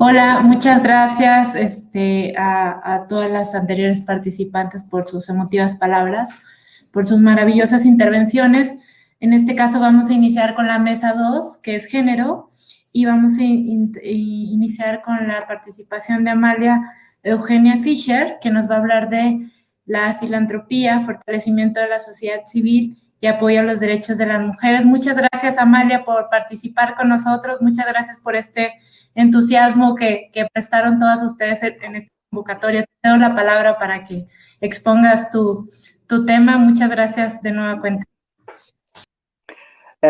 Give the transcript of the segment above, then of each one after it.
Hola, muchas gracias a todas las anteriores participantes por sus emotivas palabras, por sus maravillosas intervenciones. En este caso vamos a iniciar con la mesa 2, que es género, y vamos a iniciar con la participación de Amalia Eugenia Fischer, que nos va a hablar de la filantropía, fortalecimiento de la sociedad civil y apoyo a los derechos de las mujeres. Muchas gracias, Amalia, por participar con nosotros. Muchas gracias por este entusiasmo que prestaron todas ustedes en esta convocatoria. Te cedo la palabra para que expongas tu tema. Muchas gracias de nueva cuenta.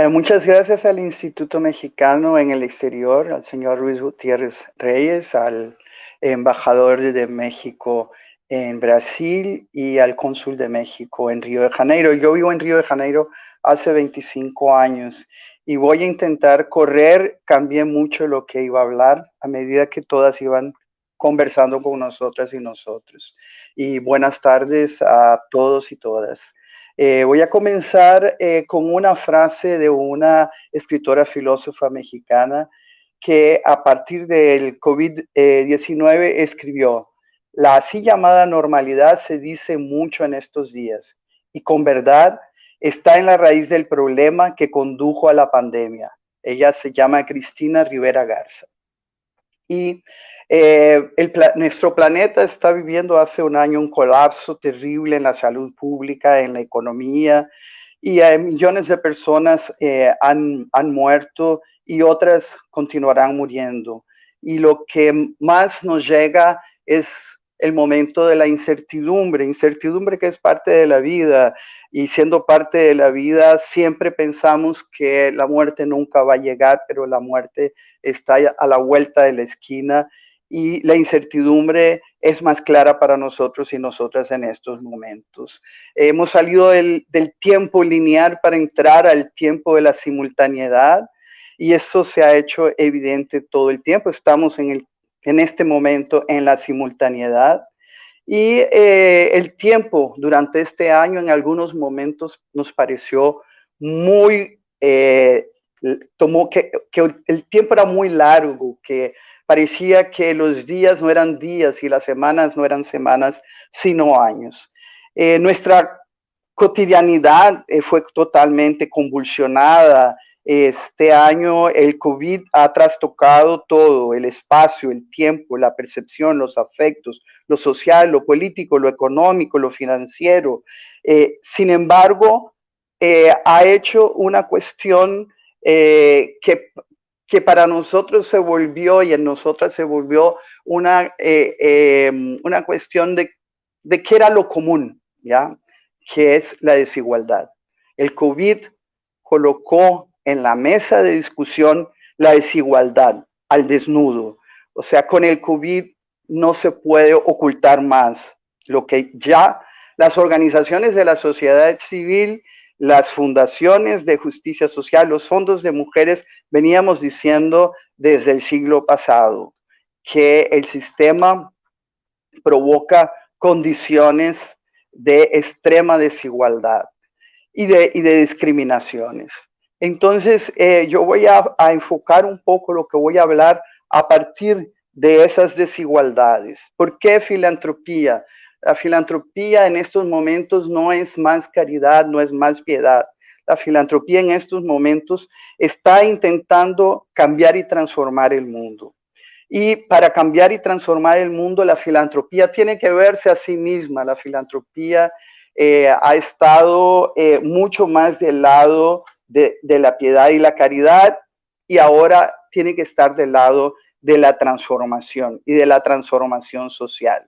Muchas gracias al Instituto Mexicano en el Exterior, al señor Luis Gutiérrez Reyes, al embajador de México en Brasil y al cónsul de México en Río de Janeiro. Yo vivo en Río de Janeiro hace 25 años y voy a intentar correr. Cambié mucho lo que iba a hablar a medida que todas iban conversando con nosotras y nosotros. Y buenas tardes a todos y todas. Voy a comenzar con una frase de una escritora filósofa mexicana que a partir del COVID-19 escribió: la así llamada normalidad se dice mucho en estos días y con verdad está en la raíz del problema que condujo a la pandemia. Ella se llama Cristina Rivera Garza. Y nuestro planeta está viviendo hace un año un colapso terrible en la salud pública, en la economía, y millones de personas han muerto y otras continuarán muriendo. Y lo que más nos llega es el momento de la incertidumbre que es parte de la vida, y siendo parte de la vida siempre pensamos que la muerte nunca va a llegar, pero la muerte está a la vuelta de la esquina y la incertidumbre es más clara para nosotros y nosotras en estos momentos. Hemos salido del tiempo lineal para entrar al tiempo de la simultaneidad y eso se ha hecho evidente todo el tiempo. Estamos en este momento en la simultaneidad y el tiempo durante este año en algunos momentos nos pareció muy... que el tiempo era muy largo, que parecía que los días no eran días y las semanas no eran semanas, sino años. Nuestra cotidianidad fue totalmente convulsionada. Este año el COVID ha trastocado todo, el espacio, el tiempo, la percepción, los afectos, lo social, lo político, lo económico, lo financiero. Sin embargo, ha hecho una cuestión que para nosotros se volvió y en nosotras se volvió una cuestión de qué era lo común, ¿ya? Que es la desigualdad. El COVID colocó en la mesa de discusión la desigualdad al desnudo. O sea, con el COVID no se puede ocultar más lo que ya las organizaciones de la sociedad civil, las fundaciones de justicia social, los fondos de mujeres, veníamos diciendo desde el siglo pasado, que el sistema provoca condiciones de extrema desigualdad y de discriminaciones. Entonces, yo voy a enfocar un poco lo que voy a hablar a partir de esas desigualdades. ¿Por qué filantropía? La filantropía en estos momentos no es más caridad, no es más piedad. La filantropía en estos momentos está intentando cambiar y transformar el mundo. Y para cambiar y transformar el mundo, la filantropía tiene que verse a sí misma. La filantropía ha estado mucho más del lado de la piedad y la caridad, y ahora tiene que estar del lado de la transformación y de la transformación social.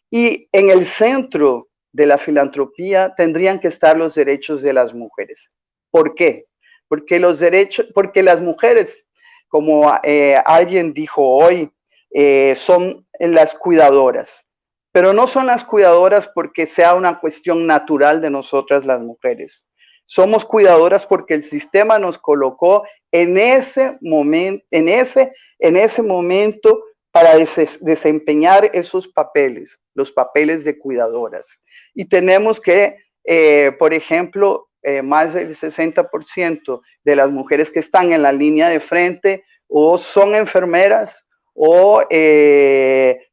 Y en el centro de la filantropía tendrían que estar los derechos de las mujeres. ¿Por qué? Porque las mujeres, como alguien dijo hoy, son las cuidadoras. Pero no son las cuidadoras porque sea una cuestión natural de nosotras las mujeres. Somos cuidadoras porque el sistema nos colocó en ese momento para desempeñar esos papeles, los papeles de cuidadoras. Y tenemos que, por ejemplo, más del 60% de las mujeres que están en la línea de frente o son enfermeras o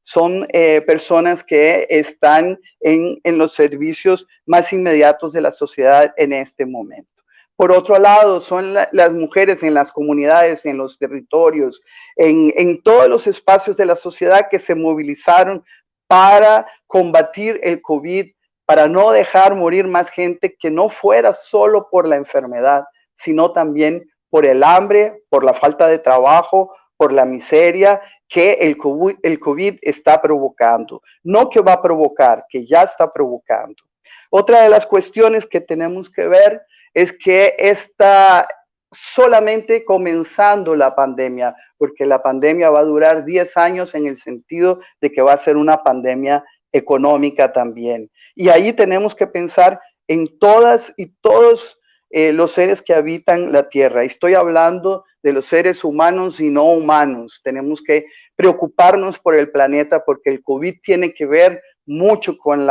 son personas que están en los servicios más inmediatos de la sociedad en este momento. Por otro lado, son las mujeres en las comunidades, en los territorios, en todos los espacios de la sociedad que se movilizaron para combatir el COVID, para no dejar morir más gente, que no fuera solo por la enfermedad, sino también por el hambre, por la falta de trabajo, por la miseria que el COVID está provocando. No que va a provocar, que ya está provocando. Otra de las cuestiones que tenemos que ver es que está solamente comenzando la pandemia, porque la pandemia va a durar 10 años en el sentido de que va a ser una pandemia económica también. Y ahí tenemos que pensar en todas y todos los seres que habitan la Tierra. Estoy hablando de los seres humanos y no humanos. Tenemos que preocuparnos por el planeta porque el COVID tiene que ver mucho con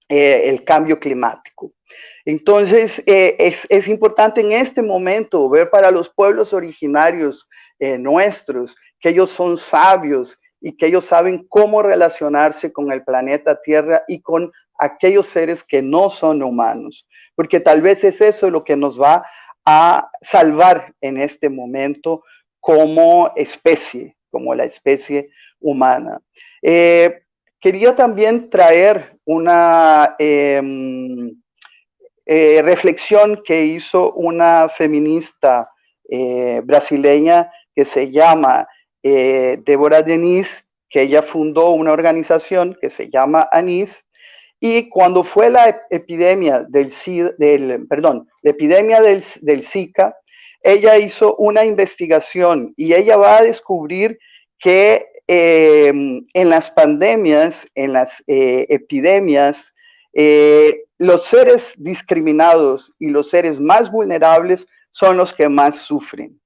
el cambio climático. Entonces, es importante en este momento ver para los pueblos originarios nuestros, que ellos son sabios y que ellos saben cómo relacionarse con el planeta Tierra y con aquellos seres que no son humanos, porque tal vez es eso lo que nos va a salvar en este momento especie, como la especie humana. Quería también traer una reflexión que hizo una feminista brasileña que se llama Débora Diniz, que ella fundó una organización que se llama ANIS, y cuando fue la epidemia del Zika, ella hizo una investigación y ella va a descubrir que en las pandemias, en las epidemias, los seres discriminados y los seres más vulnerables son los que más sufren.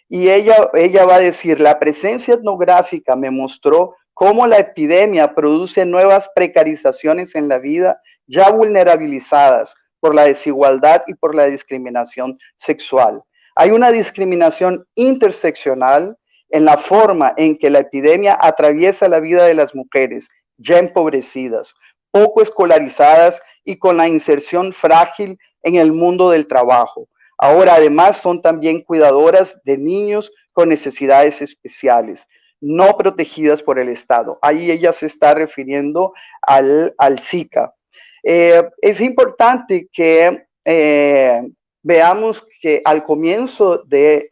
Y ella va a decir, la presencia etnográfica me mostró cómo la epidemia produce nuevas precarizaciones en la vida ya vulnerabilizadas por la desigualdad y por la discriminación sexual. Hay una discriminación interseccional en la forma en que la epidemia atraviesa la vida de las mujeres ya empobrecidas, poco escolarizadas y con la inserción frágil en el mundo del trabajo. Ahora, además, son también cuidadoras de niños con necesidades especiales, no protegidas por el Estado. Ahí ella se está refiriendo al Zika. Es importante que veamos que al comienzo de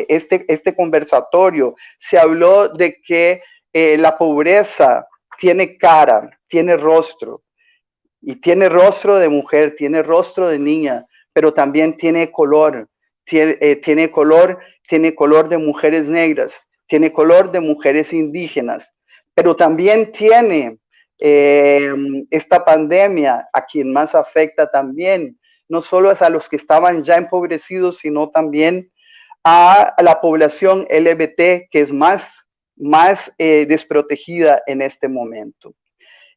este conversatorio se habló de que la pobreza tiene cara, tiene rostro, y tiene rostro de mujer, tiene rostro de niña, pero también tiene color, tiene color de mujeres negras, tiene color de mujeres indígenas, pero también tiene esta pandemia a quien más afecta también, no solo es a los que estaban ya empobrecidos, sino también a la población LGBT que es más desprotegida en este momento.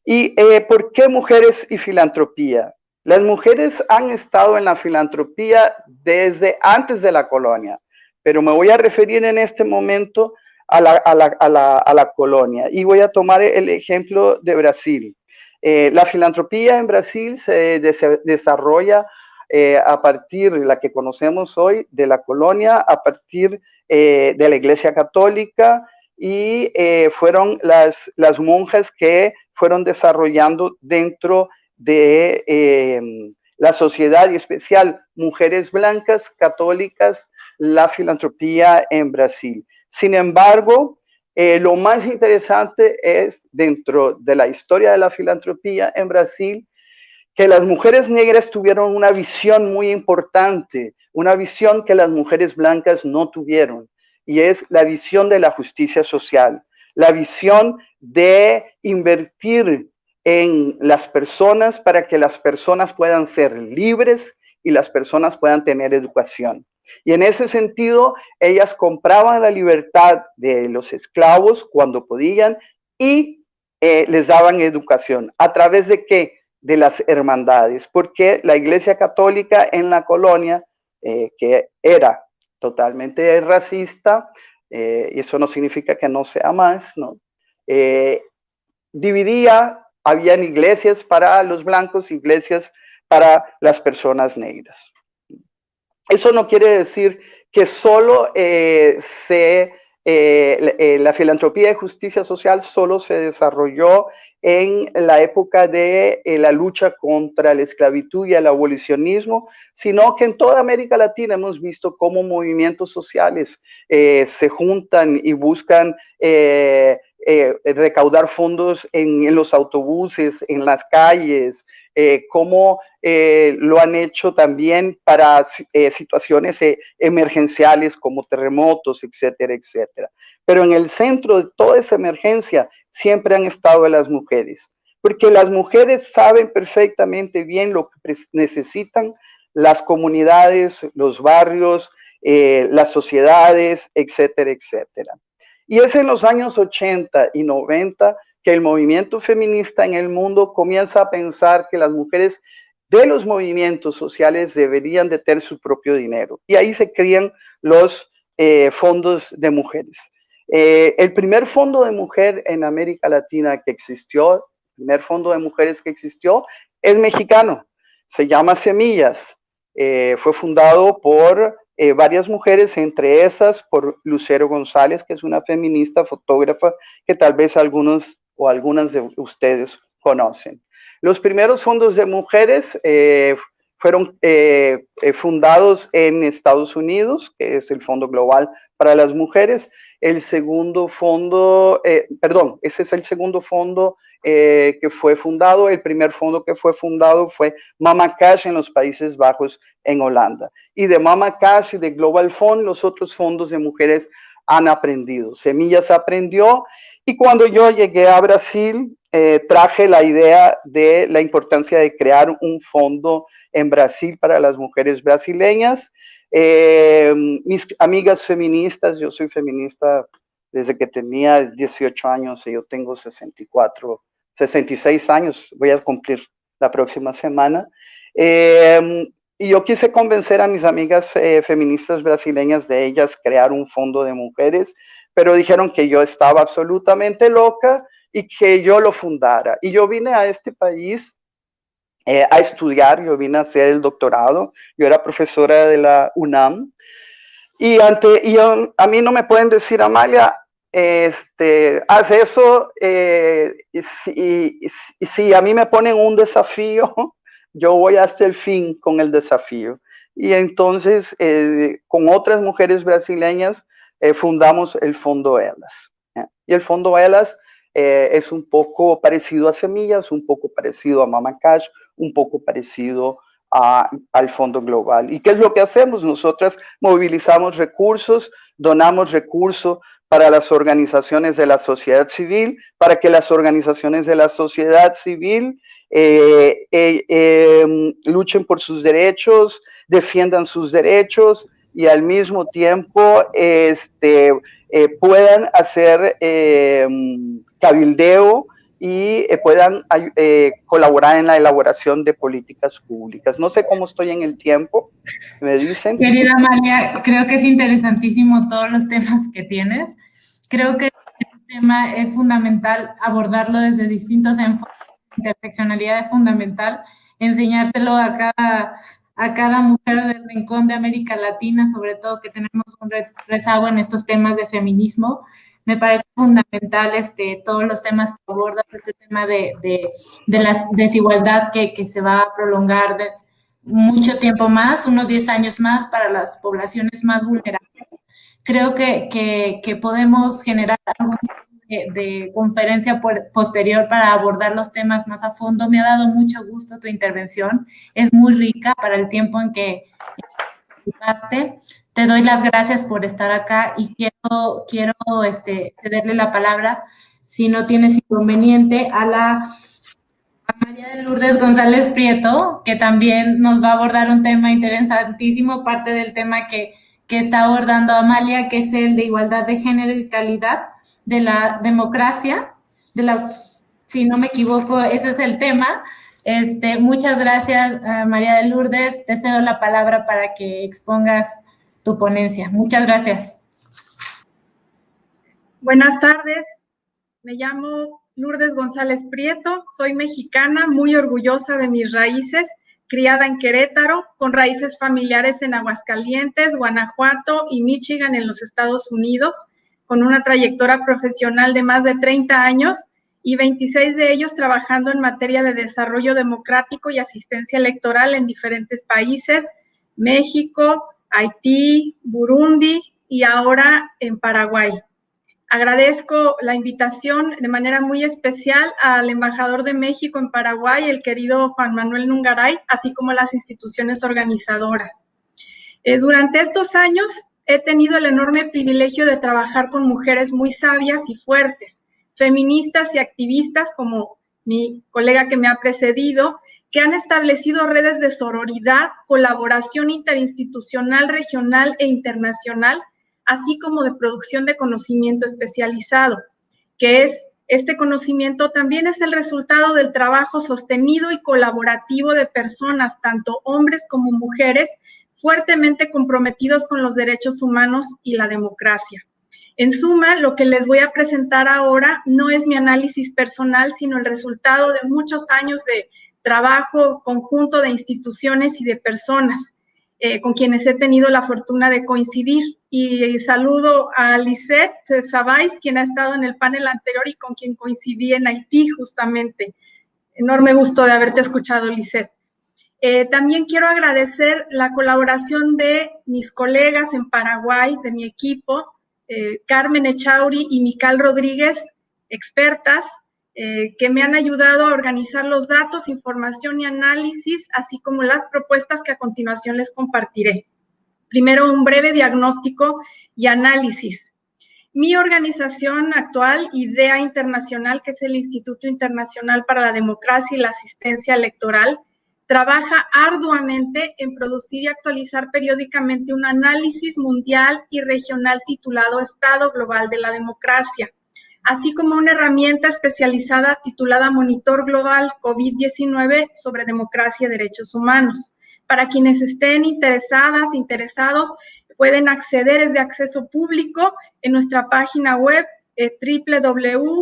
¿Y por qué mujeres y filantropía? Las mujeres han estado en la filantropía desde antes de la colonia, pero me voy a referir en este momento a la colonia y voy a tomar el ejemplo de Brasil. La filantropía en Brasil se desarrolla a partir de la que conocemos hoy de la colonia, a partir de la Iglesia Católica, y fueron las monjas que fueron desarrollando dentro de la sociedad, y especial mujeres blancas católicas, la filantropía en Brasil. Sin embargo, lo más interesante es, dentro de la historia de la filantropía en Brasil, que las mujeres negras tuvieron una visión muy importante, una visión que las mujeres blancas no tuvieron, y es la visión de la justicia social, la visión de invertir en las personas para que las personas puedan ser libres y las personas puedan tener educación. Y en ese sentido, ellas compraban la libertad de los esclavos cuando podían y les daban educación. ¿A través de qué? De las hermandades, porque la Iglesia Católica en la colonia, que era totalmente racista, y eso no significa que no sea más, ¿no? Dividía, habían iglesias para los blancos, iglesias para las personas negras. Eso no quiere decir que solo la filantropía de justicia social solo se desarrolló en la época de la lucha contra la esclavitud y el abolicionismo, sino que en toda América Latina hemos visto cómo movimientos sociales se juntan y buscan recaudar fondos en los autobuses, en las calles, cómo lo han hecho también para situaciones emergenciales como terremotos, etcétera, etcétera. Pero en el centro de toda esa emergencia siempre han estado las mujeres, porque las mujeres saben perfectamente bien lo que necesitan las comunidades, los barrios, las sociedades, etcétera, etcétera. Y es en los años 80 y 90 que el movimiento feminista en el mundo comienza a pensar que las mujeres de los movimientos sociales deberían de tener su propio dinero. Y ahí se crean los fondos de mujeres. El primer fondo de mujer en América Latina que existió, el primer fondo de mujeres que existió, es mexicano. Se llama Semillas. Fue fundado por varias mujeres, entre esas por Lucero González, que es una feminista fotógrafa que tal vez algunos o algunas de ustedes conocen. Los primeros fondos de mujeres fueron fundados en Estados Unidos, que es el Fondo Global para las Mujeres. El segundo fondo, ese es el segundo fondo que fue fundado. El primer fondo que fue fundado fue Mama Cash en los Países Bajos, en Holanda. Y de Mama Cash y de Global Fund, los otros fondos de mujeres han aprendido. Semillas aprendió, y cuando yo llegué a Brasil, traje la idea de la importancia de crear un fondo en Brasil para las mujeres brasileñas. Mis amigas feministas, yo soy feminista desde que tenía 18 años y yo tengo 66 años, voy a cumplir la próxima semana. Y yo quise convencer a mis amigas feministas brasileñas de ellas crear un fondo de mujeres, pero dijeron que yo estaba absolutamente loca y que yo lo fundara. Y yo vine a este país a estudiar, yo vine a hacer el doctorado, yo era profesora de la UNAM, y a mí no me pueden decir, Amalia, haz eso, y si a mí me ponen un desafío, yo voy hasta el fin con el desafío. Y entonces, con otras mujeres brasileñas, fundamos el Fondo Elas. Y el Fondo Elas es un poco parecido a Semillas, un poco parecido a Mama Cash, un poco parecido al Fondo Global. ¿Y qué es lo que hacemos? Nosotras movilizamos recursos, donamos recursos para las organizaciones de la sociedad civil, para que las organizaciones de la sociedad civil luchen por sus derechos, defiendan sus derechos y al mismo tiempo puedan hacer cabildeo y puedan colaborar en la elaboración de políticas públicas. No sé cómo estoy en el tiempo, me dicen. Querida Amalia, creo que es interesantísimo todos los temas que tienes. Creo que este tema es fundamental abordarlo desde distintos enfoques. Interseccionalidad es fundamental, enseñárselo a cada mujer del rincón de América Latina, sobre todo que tenemos un rezago en estos temas de feminismo. Me parece fundamental todos los temas que abordas, este tema de la desigualdad que se va a prolongar de mucho tiempo más, unos 10 años más para las poblaciones más vulnerables. Creo que podemos generar algún de conferencia posterior para abordar los temas más a fondo. Me ha dado mucho gusto tu intervención, es muy rica para el tiempo en que participaste. Te doy las gracias por estar acá y quiero cederle la palabra, si no tienes inconveniente, a María de Lourdes González Prieto, que también nos va a abordar un tema interesantísimo, parte del tema que está abordando Amalia, que es el de igualdad de género y calidad de la democracia, si no me equivoco, ese es el tema. Muchas gracias, María de Lourdes. Te cedo la palabra para que expongas tu ponencia. Muchas gracias. Buenas tardes, me llamo Lourdes González Prieto, soy mexicana, muy orgullosa de mis raíces, criada en Querétaro, con raíces familiares en Aguascalientes, Guanajuato y Michigan en los Estados Unidos, con una trayectoria profesional de más de 30 años y 26 de ellos trabajando en materia de desarrollo democrático y asistencia electoral en diferentes países, México, Haití, Burundi y ahora en Paraguay. Agradezco la invitación de manera muy especial al embajador de México en Paraguay, el querido Juan Manuel Nungaray, así como las instituciones organizadoras. Durante estos años he tenido el enorme privilegio de trabajar con mujeres muy sabias y fuertes, feministas y activistas como mi colega que me ha precedido, que han establecido redes de sororidad, colaboración interinstitucional, regional e internacional, así como de producción de conocimiento especializado, que este conocimiento también es el resultado del trabajo sostenido y colaborativo de personas, tanto hombres como mujeres, fuertemente comprometidos con los derechos humanos y la democracia. En suma, lo que les voy a presentar ahora no es mi análisis personal, sino el resultado de muchos años de trabajo conjunto de instituciones y de personas con quienes he tenido la fortuna de coincidir. Y saludo a Lisette Sabais, quien ha estado en el panel anterior y con quien coincidí en Haití justamente. Enorme gusto de haberte escuchado, Lisette. También quiero agradecer la colaboración de mis colegas en Paraguay, de mi equipo, Carmen Echauri y Mical Rodríguez, expertas, que me han ayudado a organizar los datos, información y análisis, así como las propuestas que a continuación les compartiré. Primero, un breve diagnóstico y análisis. Mi organización actual, IDEA Internacional, que es el Instituto Internacional para la Democracia y la Asistencia Electoral, trabaja arduamente en producir y actualizar periódicamente un análisis mundial y regional titulado Estado Global de la Democracia, así como una herramienta especializada titulada Monitor Global COVID-19 sobre democracia y derechos humanos. Para quienes estén interesados, pueden acceder, es de acceso público, en nuestra página web www.idea.int.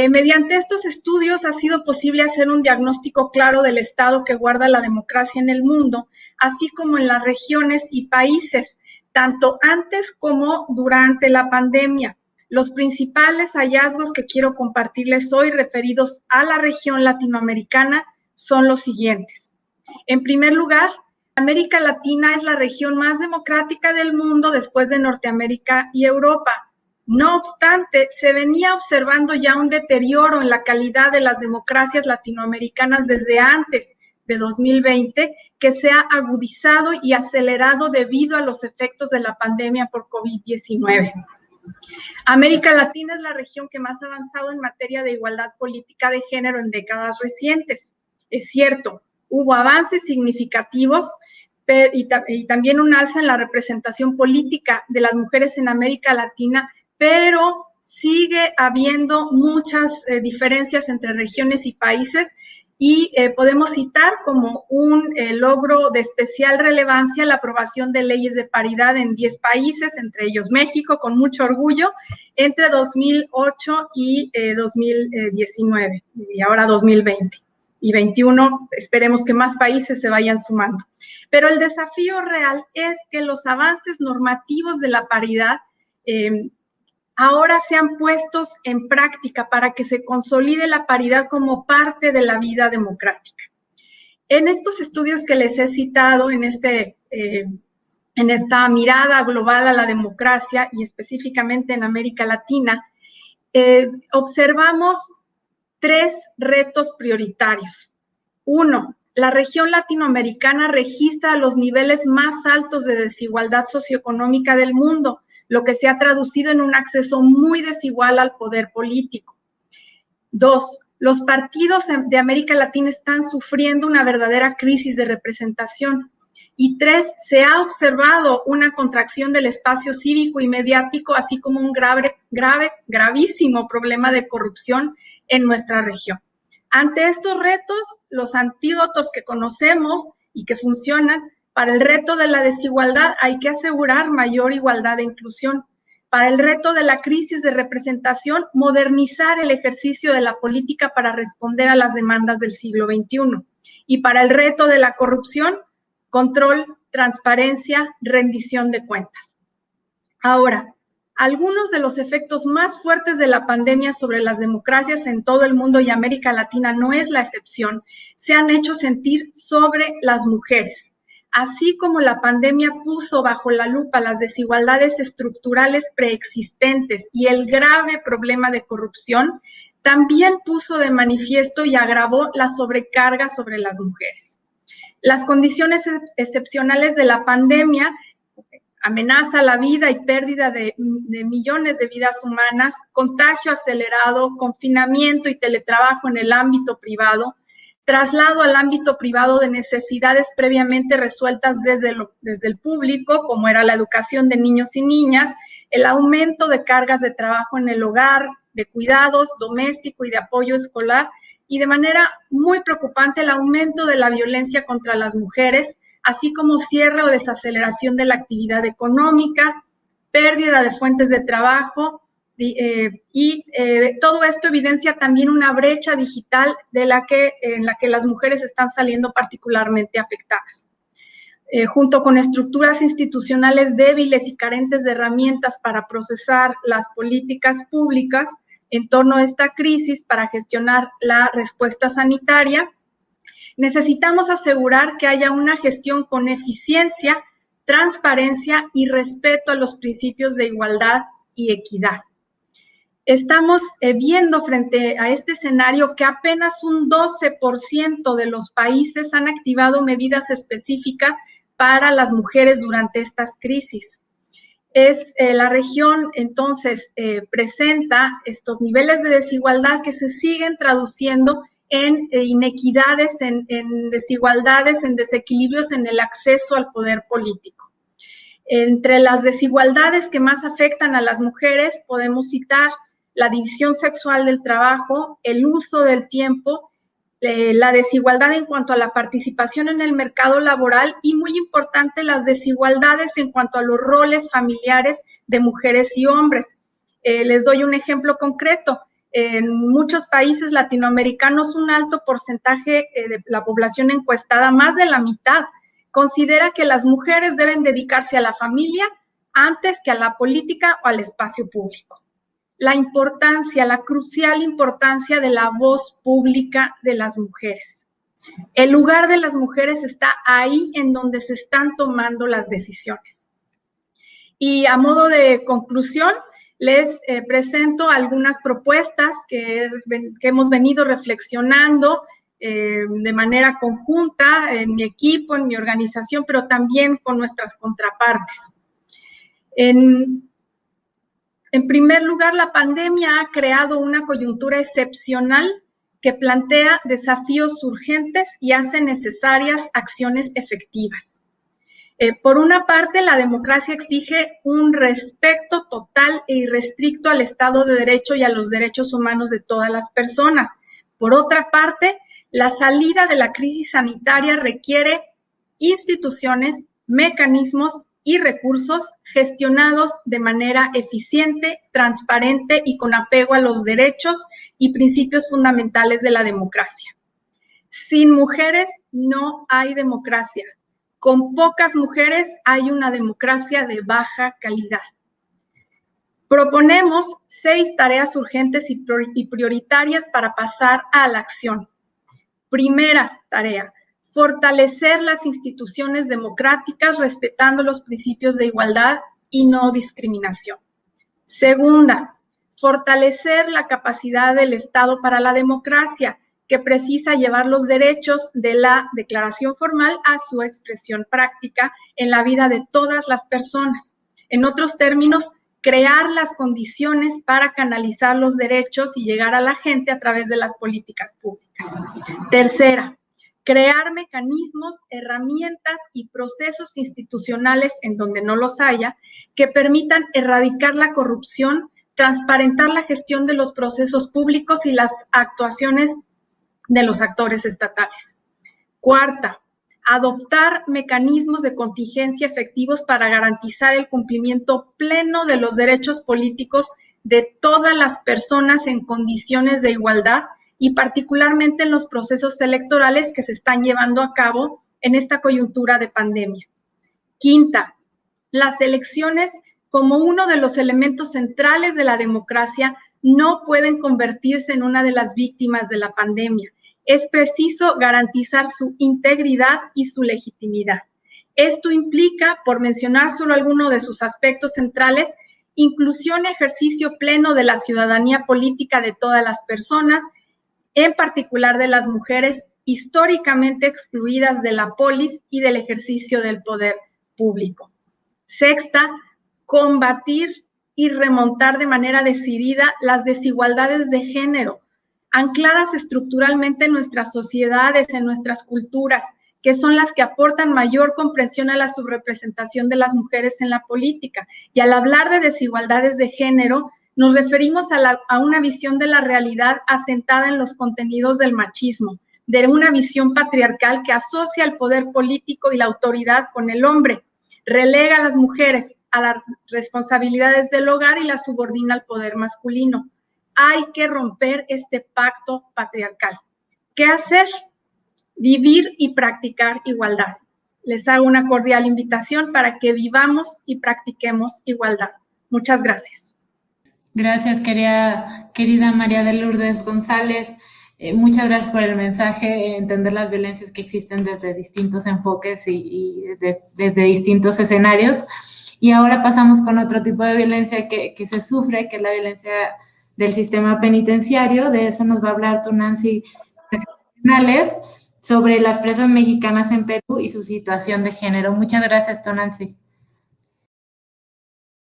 Mediante estos estudios ha sido posible hacer un diagnóstico claro del estado que guarda la democracia en el mundo, así como en las regiones y países, tanto antes como durante la pandemia. Los principales hallazgos que quiero compartirles hoy referidos a la región latinoamericana son los siguientes. En primer lugar, América Latina es la región más democrática del mundo después de Norteamérica y Europa. No obstante, se venía observando ya un deterioro en la calidad de las democracias latinoamericanas desde antes de 2020, que se ha agudizado y acelerado debido a los efectos de la pandemia por COVID-19. América Latina es la región que más ha avanzado en materia de igualdad política de género en décadas recientes. Es cierto, hubo avances significativos y también un alza en la representación política de las mujeres en América Latina, pero sigue habiendo muchas diferencias entre regiones y países y podemos citar como un logro de especial relevancia la aprobación de leyes de paridad en 10 países, entre ellos México, con mucho orgullo, entre 2008 y 2019 y ahora 2020. Y 21, esperemos que más países se vayan sumando. Pero el desafío real es que los avances normativos de la paridad ahora sean puestos en práctica para que se consolide la paridad como parte de la vida democrática. En estos estudios que les he citado, en esta mirada global a la democracia y específicamente en América Latina, observamos 3 retos prioritarios. 1, la región latinoamericana registra los niveles más altos de desigualdad socioeconómica del mundo, lo que se ha traducido en un acceso muy desigual al poder político. 2, los partidos de América Latina están sufriendo una verdadera crisis de representación. Y 3, se ha observado una contracción del espacio cívico y mediático, así como un gravísimo problema de corrupción en nuestra región. Ante estos retos, los antídotos que conocemos y que funcionan Para el reto de la desigualdad hay que asegurar mayor igualdad e inclusión. Para el reto de la crisis de representación, modernizar el ejercicio de la política para responder a las demandas del siglo XXI. Y para el reto de la corrupción, control, transparencia, rendición de cuentas. Ahora, algunos de los efectos más fuertes de la pandemia sobre las democracias en todo el mundo y América Latina no es la excepción, se han hecho sentir sobre las mujeres. Así como la pandemia puso bajo la lupa las desigualdades estructurales preexistentes y el grave problema de corrupción, también puso de manifiesto y agravó la sobrecarga sobre las mujeres. Las condiciones excepcionales de la pandemia amenaza la vida y pérdida de millones de vidas humanas, contagio acelerado, confinamiento y teletrabajo en el ámbito privado, traslado al ámbito privado de necesidades previamente resueltas desde el público, como era la educación de niños y niñas, el aumento de cargas de trabajo en el hogar, de cuidados doméstico y de apoyo escolar, y de manera muy preocupante el aumento de la violencia contra las mujeres, así como cierre o desaceleración de la actividad económica, pérdida de fuentes de trabajo, todo esto evidencia también una brecha digital en la que las mujeres están saliendo particularmente afectadas. Junto con estructuras institucionales débiles y carentes de herramientas para procesar las políticas públicas en torno a esta crisis para gestionar la respuesta sanitaria, necesitamos asegurar que haya una gestión con eficiencia, transparencia y respeto a los principios de igualdad y equidad. Estamos viendo frente a este escenario que apenas un 12% de los países han activado medidas específicas para las mujeres durante estas crisis. La región, entonces, presenta estos niveles de desigualdad que se siguen traduciendo en inequidades, en desigualdades, en desequilibrios en el acceso al poder político. Entre las desigualdades que más afectan a las mujeres podemos citar la división sexual del trabajo, el uso del tiempo, la desigualdad en cuanto a la participación en el mercado laboral y, muy importante, las desigualdades en cuanto a los roles familiares de mujeres y hombres. Les doy un ejemplo concreto. En muchos países latinoamericanos, un alto porcentaje de la población encuestada, más de la mitad, considera que las mujeres deben dedicarse a la familia antes que a la política o al espacio público. La crucial importancia de la voz pública de las mujeres. El lugar de las mujeres está ahí en donde se están tomando las decisiones. Y a modo de conclusión, les presento algunas propuestas que hemos venido reflexionando de manera conjunta en mi equipo, en mi organización, pero también con nuestras contrapartes. En primer lugar, la pandemia ha creado una coyuntura excepcional que plantea desafíos urgentes y hace necesarias acciones efectivas. Por una parte, la democracia exige un respeto total e irrestricto al Estado de Derecho y a los derechos humanos de todas las personas. Por otra parte, la salida de la crisis sanitaria requiere instituciones, mecanismos y recursos gestionados de manera eficiente, transparente y con apego a los derechos y principios fundamentales de la democracia. Sin mujeres no hay democracia. Con pocas mujeres hay una democracia de baja calidad. Proponemos 6 tareas urgentes y prioritarias para pasar a la acción. Primera tarea: fortalecer las instituciones democráticas respetando los principios de igualdad y no discriminación. Segunda, fortalecer la capacidad del Estado para la democracia, que precisa llevar los derechos de la declaración formal a su expresión práctica en la vida de todas las personas. En otros términos, crear las condiciones para canalizar los derechos y llegar a la gente a través de las políticas públicas. Tercera, crear mecanismos, herramientas y procesos institucionales en donde no los haya, que permitan erradicar la corrupción, transparentar la gestión de los procesos públicos y las actuaciones de los actores estatales. Cuarta, adoptar mecanismos de contingencia efectivos para garantizar el cumplimiento pleno de los derechos políticos de todas las personas en condiciones de igualdad y particularmente en los procesos electorales que se están llevando a cabo en esta coyuntura de pandemia. Quinta, las elecciones como uno de los elementos centrales de la democracia no pueden convertirse en una de las víctimas de la pandemia. Es preciso garantizar su integridad y su legitimidad. Esto implica, por mencionar solo alguno de sus aspectos centrales, inclusión y ejercicio pleno de la ciudadanía política de todas las personas, en particular de las mujeres históricamente excluidas de la polis y del ejercicio del poder público. Sexta, combatir y remontar de manera decidida las desigualdades de género, ancladas estructuralmente en nuestras sociedades, en nuestras culturas, que son las que aportan mayor comprensión a la subrepresentación de las mujeres en la política. Y al hablar de desigualdades de género, nos referimos a una visión de la realidad asentada en los contenidos del machismo, de una visión patriarcal que asocia el poder político y la autoridad con el hombre, relega a las mujeres a las responsabilidades del hogar y las subordina al poder masculino. Hay que romper este pacto patriarcal. ¿Qué hacer? Vivir y practicar igualdad. Les hago una cordial invitación para que vivamos y practiquemos igualdad. Muchas gracias. Gracias, querida María de Lourdes González. Muchas gracias por el mensaje, entender las violencias que existen desde distintos enfoques y desde distintos escenarios. Y ahora pasamos con otro tipo de violencia que se sufre, que es la violencia del sistema penitenciario. De eso nos va a hablar Tonantzin Canales, sobre las presas mexicanas en Perú y su situación de género. Muchas gracias, Tonantzin.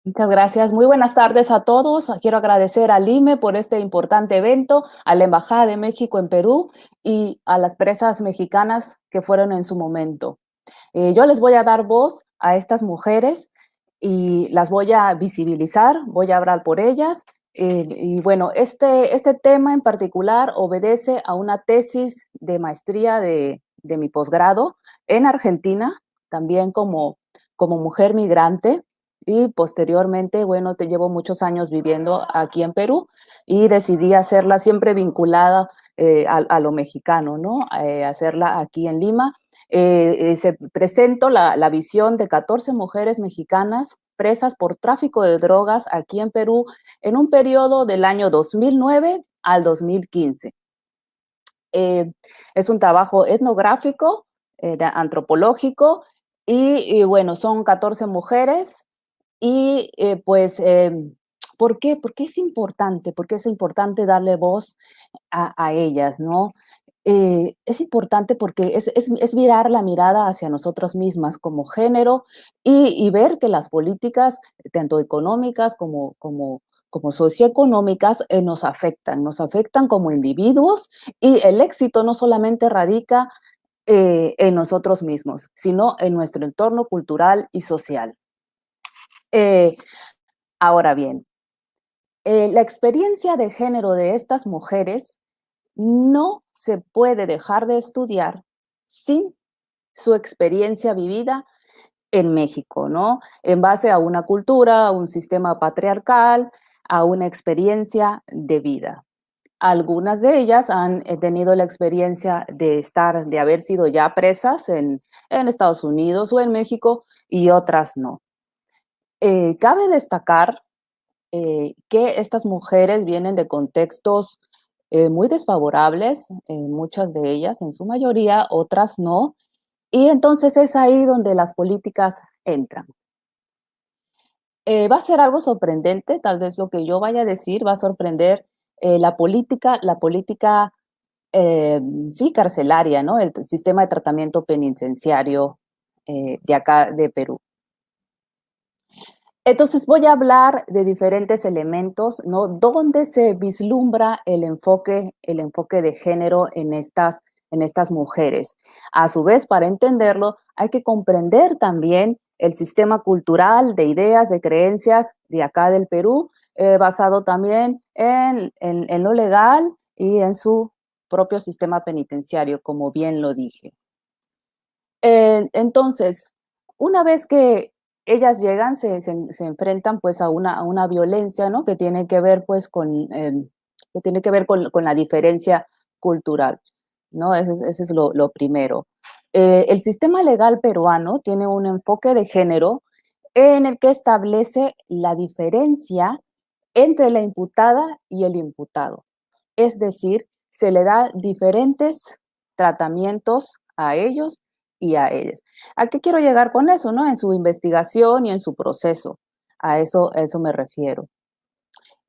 Muchas gracias. Muy buenas tardes a todos. Quiero agradecer al IME por este importante evento, a la Embajada de México en Perú y a las presas mexicanas que fueron en su momento. Yo les voy a dar voz a estas mujeres y las voy a visibilizar, voy a hablar por ellas. Y bueno, este tema en particular obedece a una tesis de maestría de mi posgrado en Argentina, también como mujer migrante. Y posteriormente, bueno, llevo muchos años viviendo aquí en Perú y decidí hacerla siempre vinculada a lo mexicano, ¿no? Hacerla aquí en Lima. Se presento la visión de 14 mujeres mexicanas presas por tráfico de drogas aquí en Perú en un periodo del año 2009 al 2015. Es un trabajo etnográfico, antropológico, y bueno, son 14 mujeres. Y ¿por qué? Porque es importante, porque es importante darle voz a ellas, ¿no? Es importante porque es virar la mirada hacia nosotras mismas como género y ver que las políticas, tanto económicas como socioeconómicas, nos afectan como individuos, y el éxito no solamente radica en nosotros mismos, sino en nuestro entorno cultural y social. Ahora bien, la experiencia de género de estas mujeres no se puede dejar de estudiar sin su experiencia vivida en México, ¿no? En base a una cultura, a un sistema patriarcal, a una experiencia de vida. Algunas de ellas han tenido la experiencia de haber sido ya presas en Estados Unidos o en México, y otras no. Cabe destacar que estas mujeres vienen de contextos muy desfavorables, muchas de ellas, en su mayoría, otras no, y entonces es ahí donde las políticas entran. Va a ser algo sorprendente, tal vez lo que yo vaya a decir va a sorprender la política sí, carcelaria, ¿no? El sistema de tratamiento penitenciario de acá, de Perú. Entonces voy a hablar de diferentes elementos, ¿no? Donde se vislumbra el enfoque de género en estas mujeres. A su vez, para entenderlo, hay que comprender también el sistema cultural de ideas, de creencias de acá del Perú, basado también en lo legal y en su propio sistema penitenciario, como bien lo dije. Entonces, una vez que ellas llegan, se enfrentan pues a una violencia, ¿no? Que tiene que ver pues que tiene que ver con la diferencia cultural, ¿no? Ese es lo primero. El sistema legal peruano tiene un enfoque de género en el que establece la diferencia entre la imputada y el imputado. Es decir, se le da diferentes tratamientos a ellos y a ellas. ¿A qué quiero llegar con eso, no? En su investigación y en su proceso. A eso me refiero.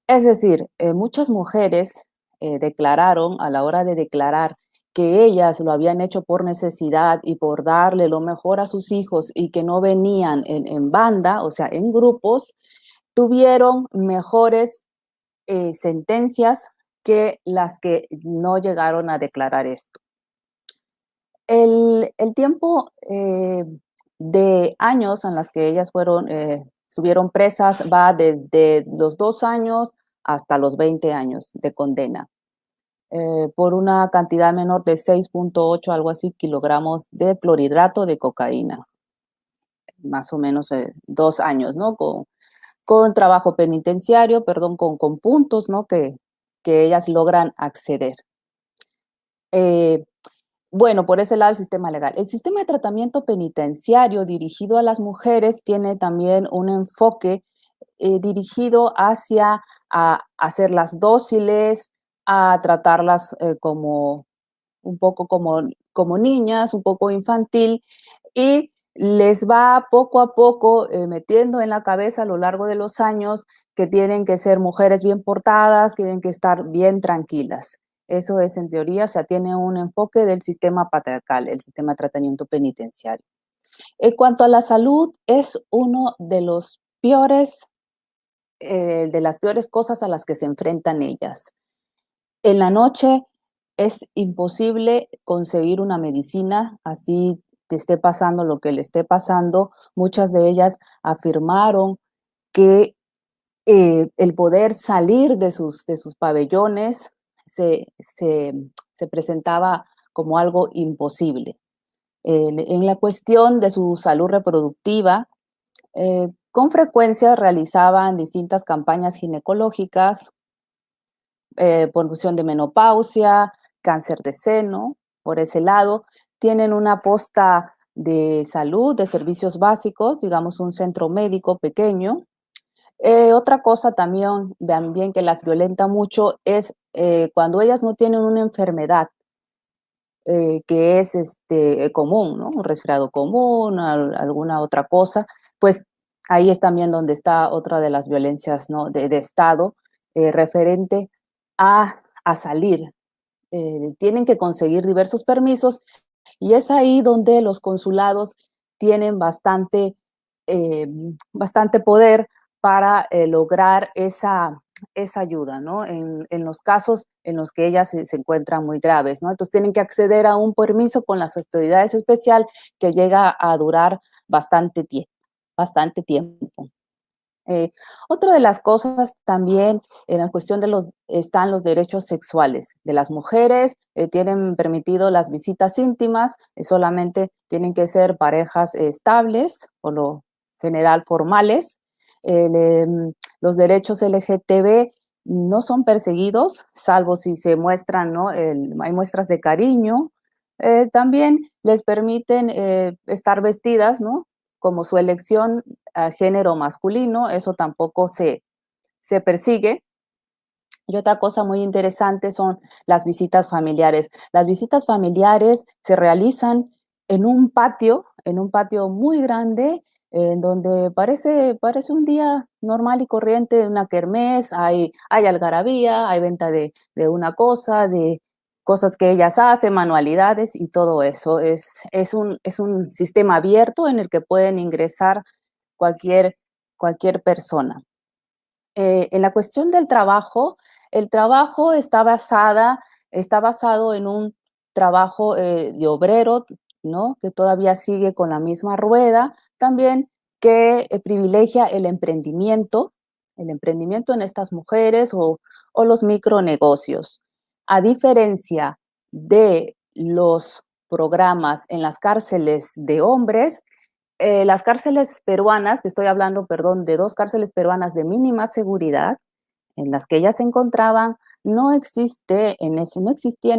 Es decir, muchas mujeres declararon, a la hora de declarar, que ellas lo habían hecho por necesidad y por darle lo mejor a sus hijos y que no venían en banda, o sea, en grupos, tuvieron mejores sentencias que las que no llegaron a declarar esto. El tiempo de años en las que ellas estuvieron presas va desde los 2 años hasta los 20 años de condena, por una cantidad menor de 6.8, algo así, kilogramos de clorhidrato de cocaína. Más o menos 2 años, ¿no? Con trabajo penitenciario, perdón, con puntos, ¿no? Que ellas logran acceder. Bueno, por ese lado el sistema legal. El sistema de tratamiento penitenciario dirigido a las mujeres tiene también un enfoque dirigido hacia a hacerlas dóciles, a tratarlas como un poco como niñas, un poco infantil, y les va poco a poco metiendo en la cabeza a lo largo de los años que tienen que ser mujeres bien portadas, que tienen que estar bien tranquilas. Eso es en teoría, o sea, tiene un enfoque del sistema patriarcal, el sistema de tratamiento penitenciario. En cuanto a la salud, es uno de los peores, de las peores cosas a las que se enfrentan ellas. En la noche es imposible conseguir una medicina, así te esté pasando lo que le esté pasando. Muchas de ellas afirmaron que el poder salir de sus pabellones se presentaba como algo imposible. En la cuestión de su salud reproductiva, con frecuencia realizaban distintas campañas ginecológicas, polución de menopausia, cáncer de seno, por ese lado. Tienen una posta de salud, de servicios básicos, digamos un centro médico pequeño. Otra cosa también que las violenta mucho es cuando ellas no tienen una enfermedad que es común, ¿no? Un resfriado común, alguna otra cosa, pues ahí es también donde está otra de las violencias, ¿no? de Estado referente a salir. Tienen que conseguir diversos permisos y es ahí donde los consulados tienen bastante poder para lograr esa ayuda, ¿no? En los casos en los que ellas se encuentran muy graves, ¿no? Entonces tienen que acceder a un permiso con las autoridades especiales que llega a durar bastante tiempo. Otra de las cosas también en la cuestión están los derechos sexuales de las mujeres. Tienen permitido las visitas íntimas, solamente tienen que ser parejas estables, por lo general formales. Los derechos LGTB no son perseguidos, salvo si se muestran, ¿no? Hay muestras de cariño. También les permiten estar vestidas, ¿no? Como su elección a género masculino, eso tampoco se persigue. Y otra cosa muy interesante son las visitas familiares. Las visitas familiares se realizan en un patio muy grande, en donde parece un día normal y corriente, una kermés, hay algarabía, hay venta de una cosa, de cosas que ellas hacen, manualidades y todo eso. Es un sistema abierto en el que pueden ingresar cualquier persona. En la cuestión del trabajo, el trabajo está basado en un trabajo de obrero, ¿no? Que todavía sigue con la misma rueda, también que privilegia el emprendimiento en estas mujeres o los micronegocios. A diferencia de los programas en las cárceles de hombres. Las cárceles peruanas, que estoy hablando, perdón, de 2 cárceles peruanas de mínima seguridad, en las que ellas se encontraban, no existía en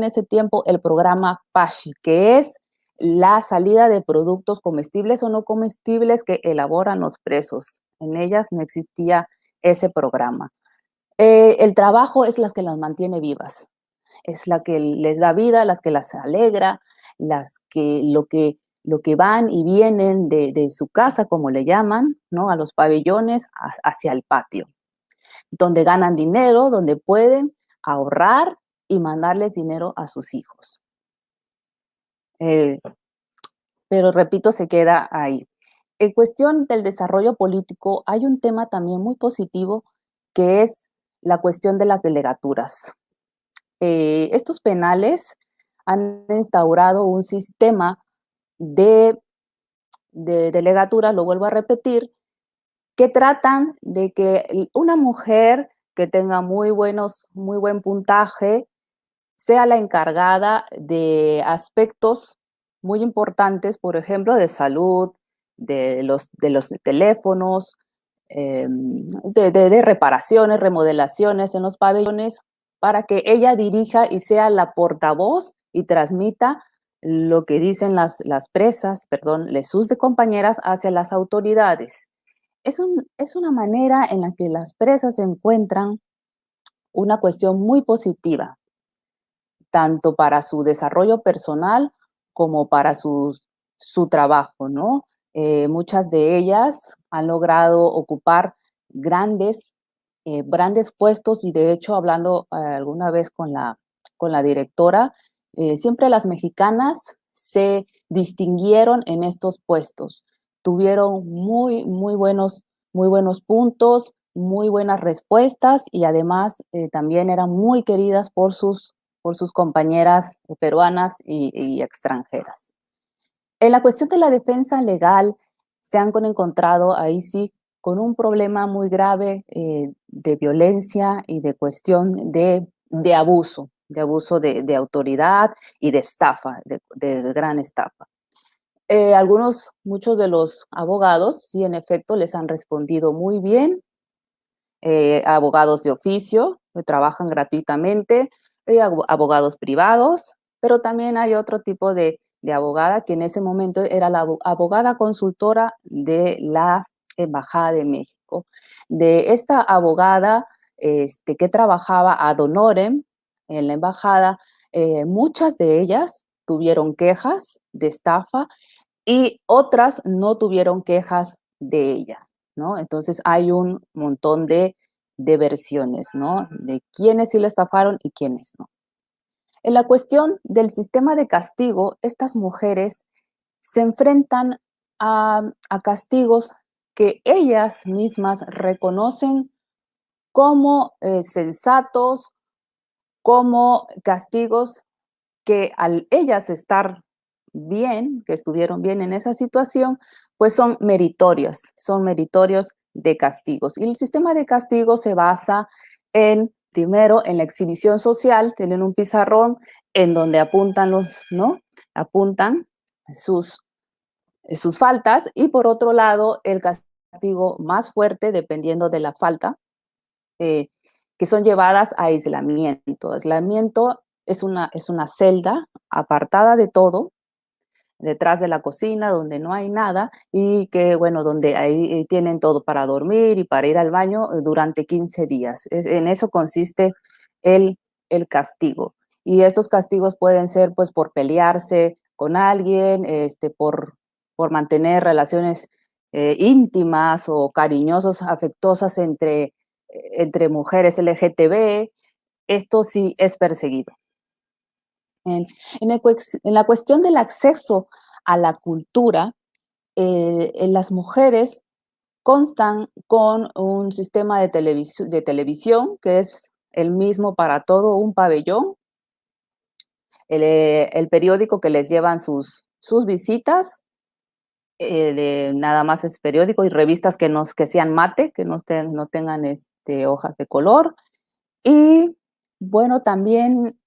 ese tiempo el programa PASHI, que es la salida de productos comestibles o no comestibles que elaboran los presos. En ellas no existía ese programa. El trabajo es las que las mantiene vivas, es la que les da vida, las que las alegra, las que lo que van y vienen de su casa, como le llaman, ¿no? A los pabellones hacia el patio, donde ganan dinero, donde pueden ahorrar y mandarles dinero a sus hijos. Pero repito, se queda ahí. En cuestión del desarrollo político, hay un tema también muy positivo que es la cuestión de las delegaturas. Estos penales han instaurado un sistema de delegaturas, lo vuelvo a repetir, que tratan de que una mujer que tenga muy buen puntaje sea la encargada de aspectos muy importantes, por ejemplo, de salud, de los teléfonos, de reparaciones, remodelaciones en los pabellones, para que ella dirija y sea la portavoz y transmita lo que dicen las presas, perdón, sus compañeras hacia las autoridades. Es una manera en la que las presas encuentran una cuestión muy positiva, tanto para su desarrollo personal como para su trabajo, ¿no? Muchas de ellas han logrado ocupar grandes puestos y de hecho, hablando alguna vez con la directora, siempre las mexicanas se distinguieron en estos puestos. Tuvieron muy buenos puntos, muy buenas respuestas y además también eran muy queridas por sus compañeras peruanas y extranjeras. En la cuestión de la defensa legal, se han encontrado ahí sí con un problema muy grave de violencia y de cuestión de abuso de autoridad y de estafa, de gran estafa. Muchos de los abogados, sí, en efecto, les han respondido muy bien. Abogados de oficio, que trabajan gratuitamente, abogados privados, pero también hay otro tipo de abogada que en ese momento era la abogada consultora de la Embajada de México. De esta abogada que trabajaba ad honorem en la embajada, muchas de ellas tuvieron quejas de estafa y otras no tuvieron quejas de ella, ¿no? Entonces hay un montón de versiones, ¿no? De quiénes sí la estafaron y quiénes no. En la cuestión del sistema de castigo, estas mujeres se enfrentan a castigos que ellas mismas reconocen como sensatos, como castigos que al ellas estar bien, que estuvieron bien en esa situación, pues son meritorios de castigos. Y el sistema de castigos se basa primero en la exhibición social, tienen un pizarrón en donde apuntan apuntan sus faltas, y por otro lado, el castigo más fuerte, dependiendo de la falta, que son llevadas a aislamiento. Aislamiento es una celda apartada de todo, detrás de la cocina, donde no hay nada, y que, bueno, donde ahí tienen todo para dormir y para ir al baño durante 15 días. En eso consiste el castigo. Y estos castigos pueden ser, pues, por pelearse con alguien, por mantener relaciones íntimas o cariñosas, afectuosas entre mujeres LGTB. Esto sí es perseguido. En la cuestión del acceso a la cultura, las mujeres constan con un sistema de televisión que es el mismo para todo un pabellón, el periódico que les llevan sus visitas, nada más es periódico, y revistas que sean mate, que no tengan hojas de color, y Bueno, también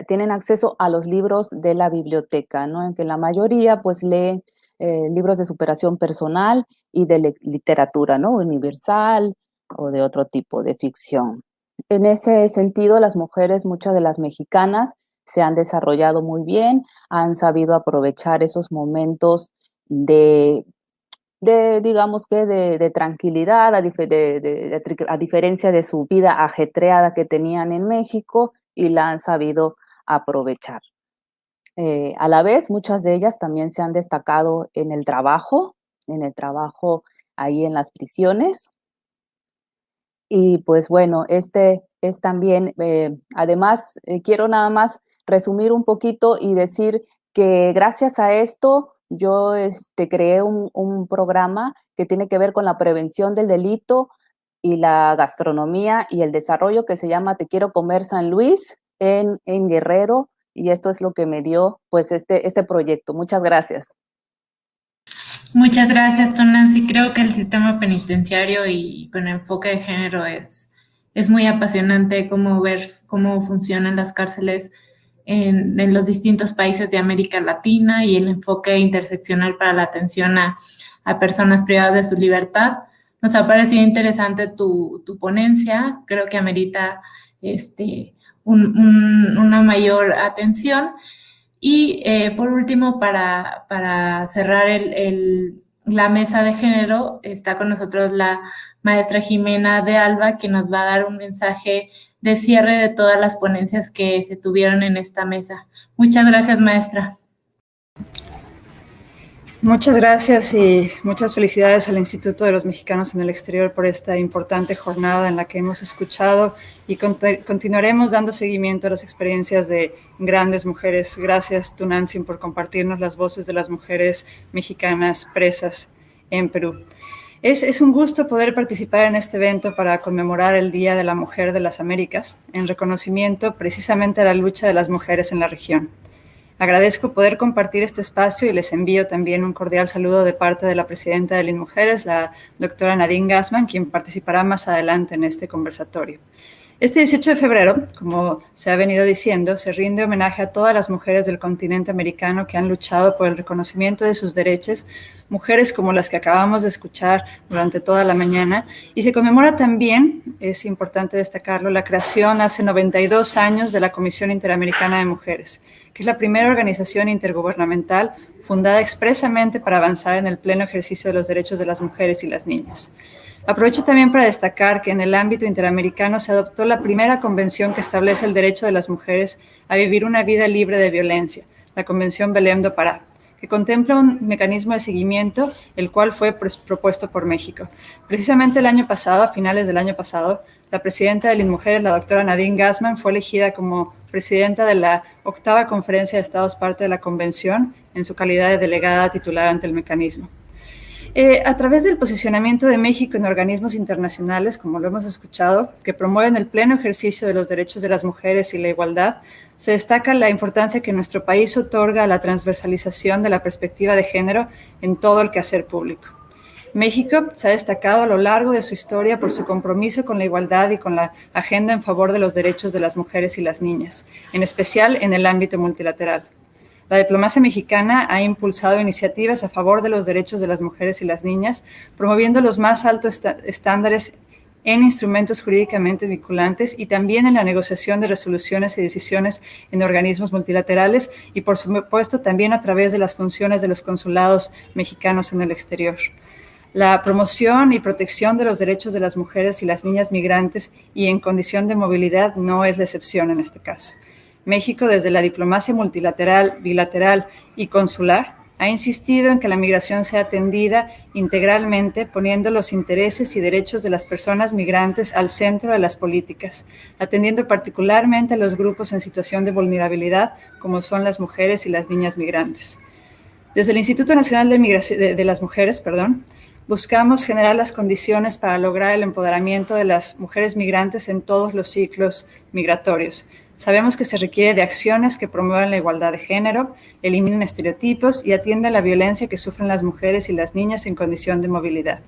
tienen acceso a los libros de la biblioteca, ¿no? En que la mayoría pues leen libros de superación personal y de literatura, ¿no? Universal o de otro tipo de ficción. En ese sentido, las mujeres, muchas de las mexicanas, se han desarrollado muy bien, han sabido aprovechar esos momentos de digamos que de tranquilidad, a diferencia de su vida ajetreada que tenían en México, y la han sabido aprovechar. A la vez, muchas de ellas también se han destacado en el trabajo ahí en las prisiones. Y pues bueno, este es también, además, quiero nada más resumir un poquito y decir que gracias a esto yo creé un programa que tiene que ver con la prevención del delito y la gastronomía y el desarrollo, que se llama Te Quiero Comer San Luis en Guerrero, y esto es lo que me dio pues este proyecto. Muchas gracias. Muchas gracias, Nancy. Creo que el sistema penitenciario y con enfoque de género es muy apasionante cómo ver cómo funcionan las cárceles en los distintos países de América Latina y el enfoque interseccional para la atención a personas privadas de su libertad. Nos ha parecido interesante tu ponencia. Creo que amerita una mayor atención. Y por último, para cerrar la mesa de género, está con nosotros la maestra Jimena de Alba, que nos va a dar un mensaje de cierre de todas las ponencias que se tuvieron en esta mesa. Muchas gracias, maestra. Muchas gracias y muchas felicidades al Instituto de los Mexicanos en el Exterior por esta importante jornada en la que hemos escuchado y continuaremos dando seguimiento a las experiencias de grandes mujeres. Gracias, Nancy, por compartirnos las voces de las mujeres mexicanas presas en Perú. Es un gusto poder participar en este evento para conmemorar el Día de la Mujer de las Américas, en reconocimiento precisamente a la lucha de las mujeres en la región. Agradezco poder compartir este espacio y les envío también un cordial saludo de parte de la presidenta de Linmujeres, la doctora Nadine Gassman, quien participará más adelante en este conversatorio. Este 18 de febrero, como se ha venido diciendo, se rinde homenaje a todas las mujeres del continente americano que han luchado por el reconocimiento de sus derechos, mujeres como las que acabamos de escuchar durante toda la mañana, y se conmemora también, es importante destacarlo, la creación hace 92 años de la Comisión Interamericana de Mujeres, que es la primera organización intergubernamental fundada expresamente para avanzar en el pleno ejercicio de los derechos de las mujeres y las niñas. Aprovecho también para destacar que en el ámbito interamericano se adoptó la primera convención que establece el derecho de las mujeres a vivir una vida libre de violencia, la Convención Belém do Pará, que contempla un mecanismo de seguimiento, el cual fue propuesto por México. Precisamente el año pasado, a finales del año pasado, la presidenta de Linmujeres, la doctora Nadine Gassman, fue elegida como presidenta de la 8ª Conferencia de Estados parte de la Convención en su calidad de delegada titular ante el mecanismo. A través del posicionamiento de México en organismos internacionales, como lo hemos escuchado, que promueven el pleno ejercicio de los derechos de las mujeres y la igualdad, se destaca la importancia que nuestro país otorga a la transversalización de la perspectiva de género en todo el quehacer público. México se ha destacado a lo largo de su historia por su compromiso con la igualdad y con la agenda en favor de los derechos de las mujeres y las niñas, en especial en el ámbito multilateral. La diplomacia mexicana ha impulsado iniciativas a favor de los derechos de las mujeres y las niñas, promoviendo los más altos estándares en instrumentos jurídicamente vinculantes y también en la negociación de resoluciones y decisiones en organismos multilaterales y, por supuesto, también a través de las funciones de los consulados mexicanos en el exterior. La promoción y protección de los derechos de las mujeres y las niñas migrantes y en condición de movilidad no es la excepción en este caso. México, desde la diplomacia multilateral, bilateral y consular, ha insistido en que la migración sea atendida integralmente, poniendo los intereses y derechos de las personas migrantes al centro de las políticas, atendiendo particularmente a los grupos en situación de vulnerabilidad, como son las mujeres y las niñas migrantes. Desde el Instituto Nacional de las Mujeres, buscamos generar las condiciones para lograr el empoderamiento de las mujeres migrantes en todos los ciclos migratorios. Sabemos que se requiere de acciones que promuevan la igualdad de género, eliminen estereotipos y atiendan la violencia que sufren las mujeres y las niñas en condición de movilidad.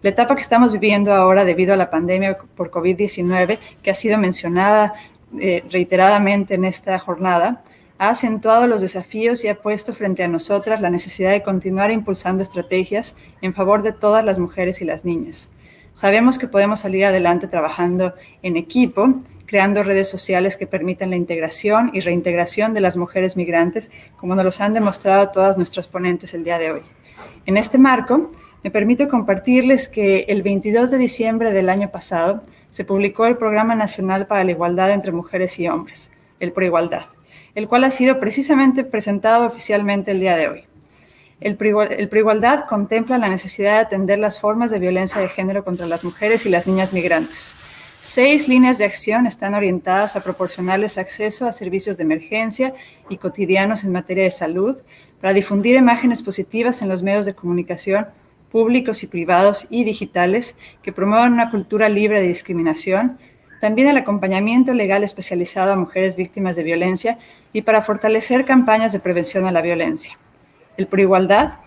La etapa que estamos viviendo ahora debido a la pandemia por COVID-19, que ha sido mencionada reiteradamente en esta jornada, ha acentuado los desafíos y ha puesto frente a nosotras la necesidad de continuar impulsando estrategias en favor de todas las mujeres y las niñas. Sabemos que podemos salir adelante trabajando en equipo, creando redes sociales que permitan la integración y reintegración de las mujeres migrantes, como nos los han demostrado todas nuestras ponentes el día de hoy. En este marco, me permito compartirles que el 22 de diciembre del año pasado se publicó el Programa Nacional para la Igualdad entre Mujeres y Hombres, el ProIgualdad, el cual ha sido precisamente presentado oficialmente el día de hoy. El ProIgualdad contempla la necesidad de atender las formas de violencia de género contra las mujeres y las niñas migrantes. 6 líneas de acción están orientadas a proporcionarles acceso a servicios de emergencia y cotidianos en materia de salud, para difundir imágenes positivas en los medios de comunicación públicos y privados y digitales que promuevan una cultura libre de discriminación, también el acompañamiento legal especializado a mujeres víctimas de violencia y para fortalecer campañas de prevención a la violencia. El ProIgualdad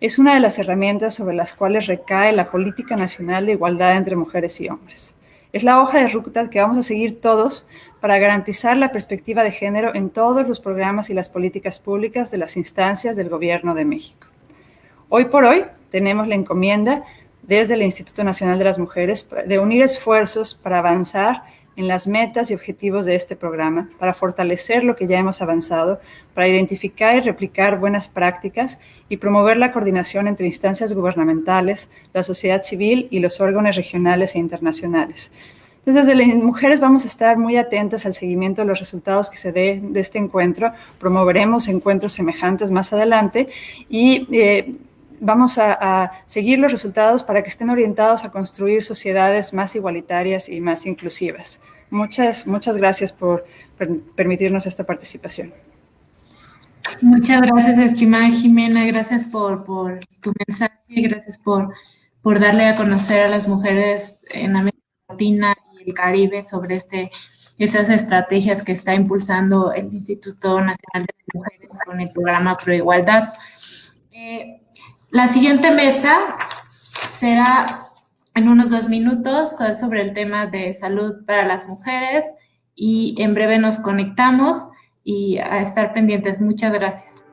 es una de las herramientas sobre las cuales recae la Política Nacional de Igualdad entre Mujeres y Hombres. Es la hoja de ruta que vamos a seguir todos para garantizar la perspectiva de género en todos los programas y las políticas públicas de las instancias del Gobierno de México. Hoy por hoy tenemos la encomienda desde el Instituto Nacional de las Mujeres de unir esfuerzos para avanzar en las metas y objetivos de este programa, para fortalecer lo que ya hemos avanzado, para identificar y replicar buenas prácticas y promover la coordinación entre instancias gubernamentales, la sociedad civil y los órganos regionales e internacionales. Entonces, desde las mujeres vamos a estar muy atentas al seguimiento de los resultados que se dé de este encuentro. Promoveremos encuentros semejantes más adelante y vamos a seguir los resultados para que estén orientados a construir sociedades más igualitarias y más inclusivas. Muchas gracias por permitirnos esta participación. Muchas gracias, estimada Jimena. Gracias por tu mensaje. Gracias por darle a conocer a las mujeres en América Latina y el Caribe sobre esas estrategias que está impulsando el Instituto Nacional de las Mujeres con el programa ProIgualdad. La siguiente mesa será en unos 2 minutos sobre el tema de salud para las mujeres y en breve nos conectamos y a estar pendientes. Muchas gracias.